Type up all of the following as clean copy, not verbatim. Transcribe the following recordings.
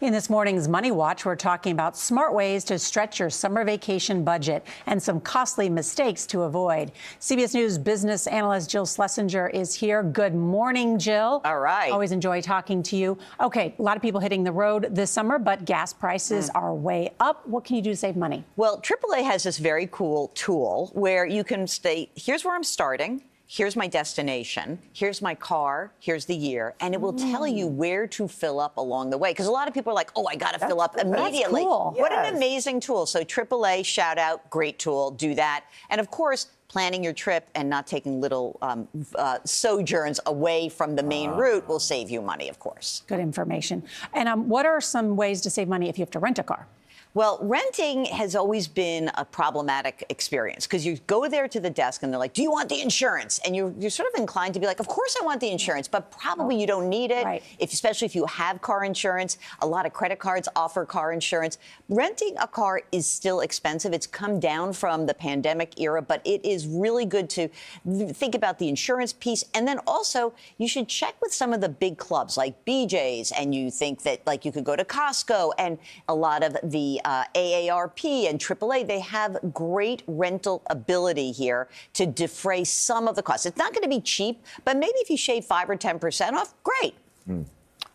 In this morning's Money Watch, we're talking about smart ways to stretch your summer vacation budget and some costly mistakes to avoid. CBS News business analyst Jill Schlesinger is here. Good morning, Jill. All right. Always enjoy talking to you. Okay, a lot of people hitting the road this summer, but gas prices are way up. What can you do to save money? Well, AAA has this very cool tool where you can say, here's where I'm starting. Here's my destination, here's my car, here's the year, and it will tell you where to fill up along the way. Because a lot of people are like, oh, I got to fill up immediately. That's cool. What an amazing tool. So AAA, shout out, great tool, do that. And of course, planning your trip and not taking little sojourns away from the main route will save you money, of course. Good information. And what are some ways to save money if you have to rent a car? Well, renting has always been a problematic experience because you go there to the desk and they're like, do you want the insurance? And you're sort of inclined to be like, of course I want the insurance, but probably you don't need it, right. Especially if you have car insurance. A lot of credit cards offer car insurance. Renting a car is still expensive. It's come down from the pandemic era, but it is really good to think about the insurance piece. And then also you should check with some of the big clubs like BJ's, and you think that like you could go to Costco, and a lot of the AARP and AAA, they have great rental ability here to defray some of the costs. It's not going to be cheap, but maybe if you shave 5 or 10% off, great.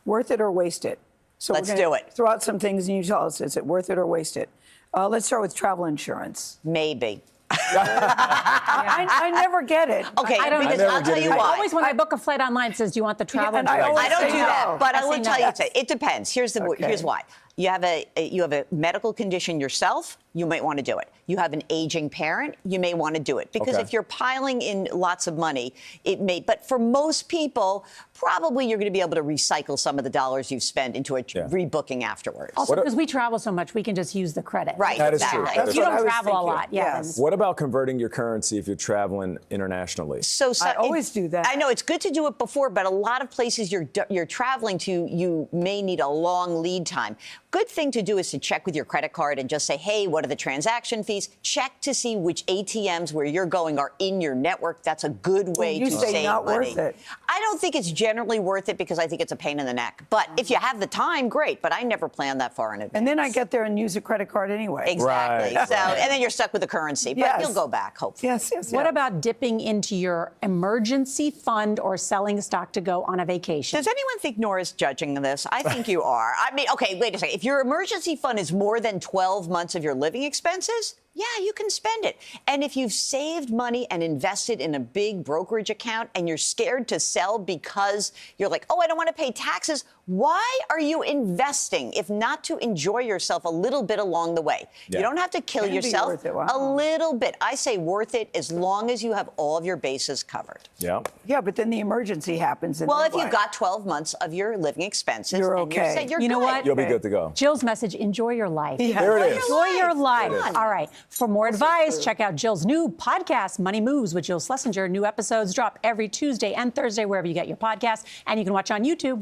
Worth it or waste it? So let's do it. Throw out some things and you tell us, is it worth it or waste it? Let's start with travel insurance. Maybe. I never get it. Okay, I'll tell you why. Always when I book a flight online, it says, do you want the travel insurance? I don't do that, but I will say tell no. you, it depends. Here's why. You have a medical condition yourself, you might want to do it. You have an aging parent, you may want to do it. Because if you're piling in lots of money, it may, but for most people, probably you're going to be able to recycle some of the dollars you've spent into a rebooking afterwards. Also, because we travel so much, we can just use the credit. Right, that is exactly. true. That is You true. don't travel a lot. Yes. What about converting your currency if you're traveling internationally? I always do that. I know it's good to do it before, but a lot of places you're traveling to, you may need a long lead time. Good thing to do is to check with your credit card and just say, hey, what are the transaction fees? Check to see which ATMs where you're going are in your network. That's a good way to save not money. worth it. I don't think it's generally worth it because I think it's a pain in the neck. But if you have the time, great. But I never plan that far in advance. And then I get there and use a credit card anyway. Exactly. Right. And then you're stuck with the currency. But you'll go back, hopefully. Yes. What about dipping into your emergency fund or selling stock to go on a vacation? Does anyone think Nora's judging this? I think you are. I mean, okay, wait a second. If your emergency fund is more than 12 months of your living expenses, yeah, you can spend it. And if you've saved money and invested in a big brokerage account and you're scared to sell because you're like, oh, I don't want to pay taxes, why are you investing if not to enjoy yourself a little bit along the way? You don't have to kill yourself. Worth it. Wow. A little bit. I say worth it as long as you have all of your bases covered. Yeah. Yeah, but then the emergency happens. And Well, then if you've what? got 12 months of your living expenses, You're and okay. You're, you're You know good. what? You'll be good to go. Jill's message, enjoy your life. Yeah. There it is. Enjoy your life. There it is. All right. For more advice, check out Jill's new podcast, Money Moves with Jill Schlesinger. New episodes drop every Tuesday and Thursday, wherever you get your podcasts. And you can watch on YouTube.